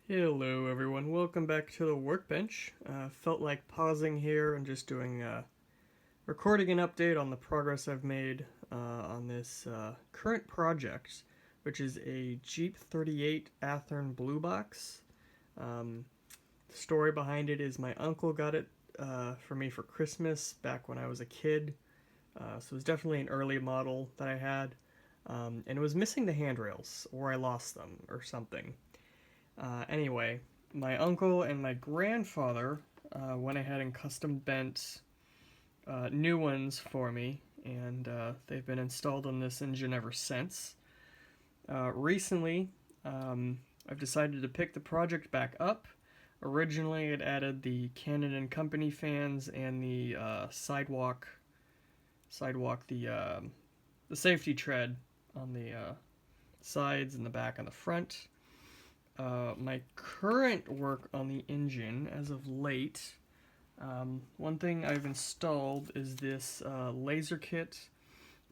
Hello everyone, welcome back to the workbench. Felt like pausing here and just doing recording an update on the progress I've made on this current project, which is a Jeep 38 Athearn Bluebox. The story behind it is my uncle got it for me for Christmas back when I was a kid, so it was definitely an early model that I had, and it was missing the handrails, or I lost them, or something. Anyway, my uncle and my grandfather went ahead and custom bent new ones for me, and they've been installed on this engine ever since. Recently, I've decided to pick the project back up. Originally, it added the Canon and Company fans and the the safety tread on the sides and the back and the front. My current work on the engine as of late, one thing I've installed is this laser kit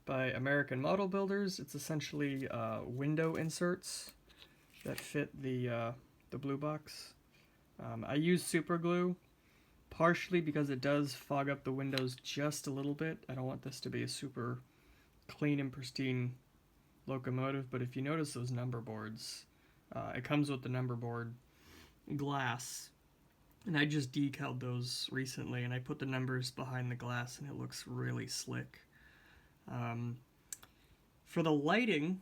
by American Model Builders. It's essentially window inserts that fit the blue box. I use super glue partially because it does fog up the windows just a little bit. I don't want this to be a super clean and pristine locomotive, but if you notice those number boards, it comes with the number board glass, and I just decaled those recently, and I put the numbers behind the glass, and it looks really slick. For the lighting,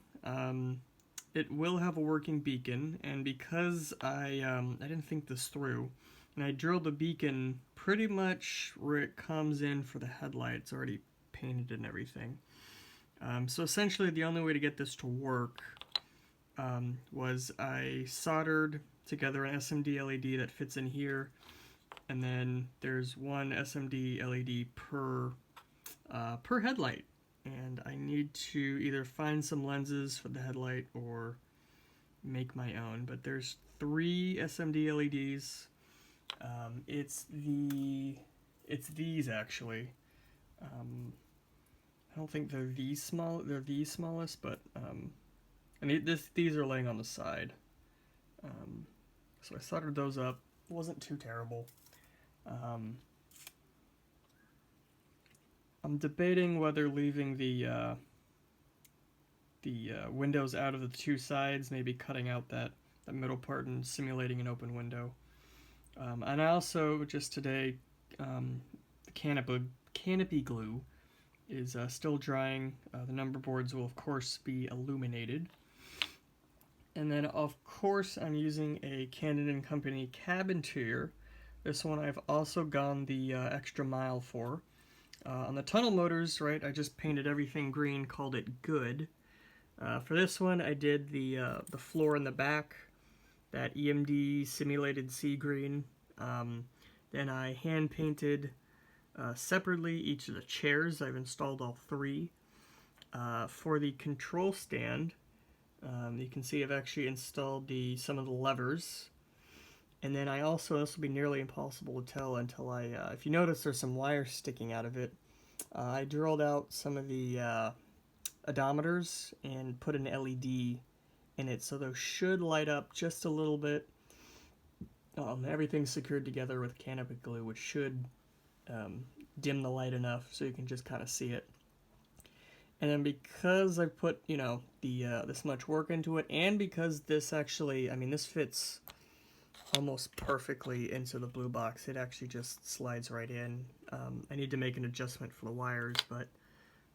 it will have a working beacon, and because I didn't think this through, and I drilled the beacon pretty much where it comes in for the headlights, already painted and everything. So essentially the only way to get this to work was I soldered together an SMD LED that fits in here, and then there's one SMD LED per headlight, and I need to either find some lenses for the headlight or make my own. But there's 3 SMD LEDs. It's these actually. I don't think they're the smallest, but and these are laying on the side. So I soldered those up. It wasn't too terrible. I'm debating whether leaving the windows out of the 2 sides, maybe cutting out that middle part and simulating an open window. And I also, just today, the canopy glue is still drying. The number boards will, of course, be illuminated. And then, of course, I'm using a Canon and Company cab interior. This one I've also gone the extra mile for. On the tunnel motors, right, I just painted everything green, called it good. For this one, I did the floor in the back, that EMD simulated sea green. Then I hand painted separately each of the chairs. I've installed all 3. For the control stand, you can see I've actually installed some of the levers. And then I also, this will be nearly impossible to tell until if you notice there's some wires sticking out of it, I drilled out some of the odometers and put an LED in it, so those should light up just a little bit. Everything's secured together with canopy glue, which should dim the light enough so you can just kind of see it. And then because I put, this much work into it, and because this actually, this fits almost perfectly into the blue box. It actually just slides right in. I need to make an adjustment for the wires, but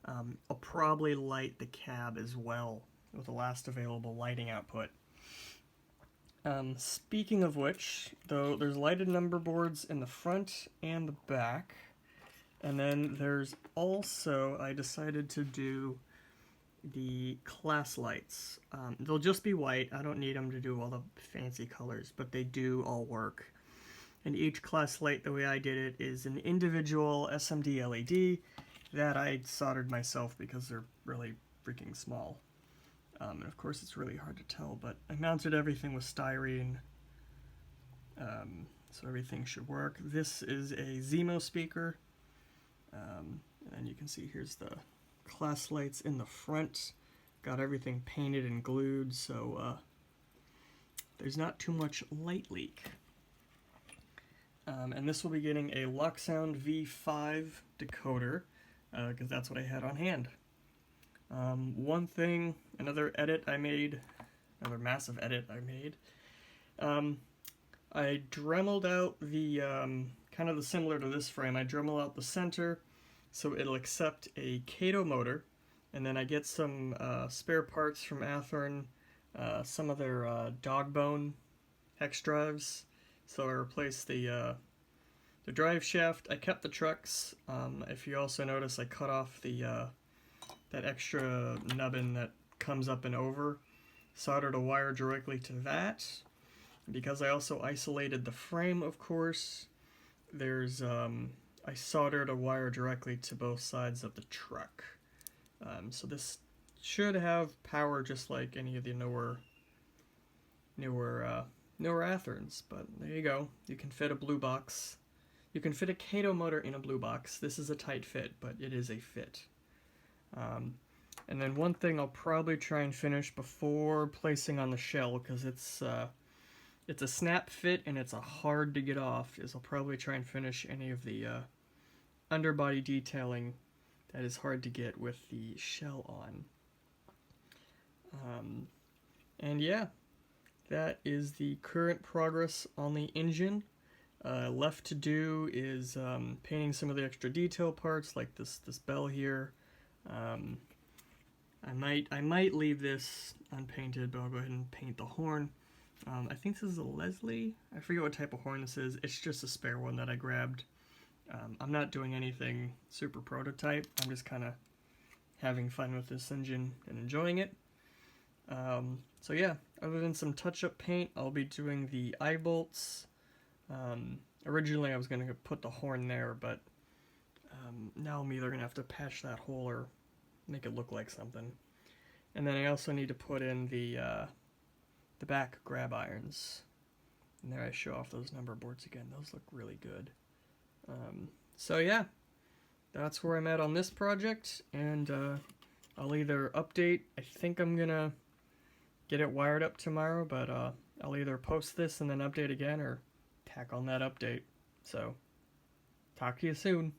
I'll probably light the cab as well with the last available lighting output. Speaking of which, though, there's lighted number boards in the front and the back. And then there's also, I decided to do the class lights. They'll just be white. I don't need them to do all the fancy colors, but they do all work. And each class light, the way I did it, is an individual SMD LED that I soldered myself because they're really freaking small. And of course it's really hard to tell, but I mounted everything with styrene, so everything should work. This is a Zemo speaker. And you can see here's the class lights in the front. Got everything painted and glued, so there's not too much light leak. And this will be getting a Luxsound V5 decoder, because that's what I had on hand. One thing, another edit I made, another massive edit I made, I dremeled out the, kind of similar to this frame, I dremel out the center so it'll accept a HO motor, and then I get some spare parts from Athearn, some of their dog bone hex drives. So I replaced the drive shaft. I kept the trucks. If you also notice, I cut off the that extra nubbin that comes up and over, soldered a wire directly to that. Because I also isolated the frame, of course, there's I soldered a wire directly to both sides of the truck. So this should have power just like any of the newer Athearns, but there you go. You can fit a blue box. You can fit a HO motor in a blue box. This is a tight fit, but it is a fit. And then one thing I'll probably try and finish before placing on the shell, because it's a snap fit and it's a hard to get off, is I'll probably try and finish any of the underbody detailing that is hard to get with the shell on. And yeah, that is the current progress on the engine. Left to do is painting some of the extra detail parts, like this bell here. I might leave this unpainted, but I'll go ahead and paint the horn. I think this is a Leslie. I forget what type of horn this is. It's just a spare one that I grabbed. I'm not doing anything super prototype. I'm just kind of having fun with this engine and enjoying it. So yeah, other than some touch-up paint, I'll be doing the eye bolts. Originally I was going to put the horn there, but now I'm either going to have to patch that hole or make it look like something. And then I also need to put in the back grab irons. And there I show off those number boards again. Those look really good. So yeah, that's where I'm at on this project, and I'll either update. I think I'm gonna get it wired up tomorrow, but I'll either post this and then update again, or tack on that update. So talk to you soon.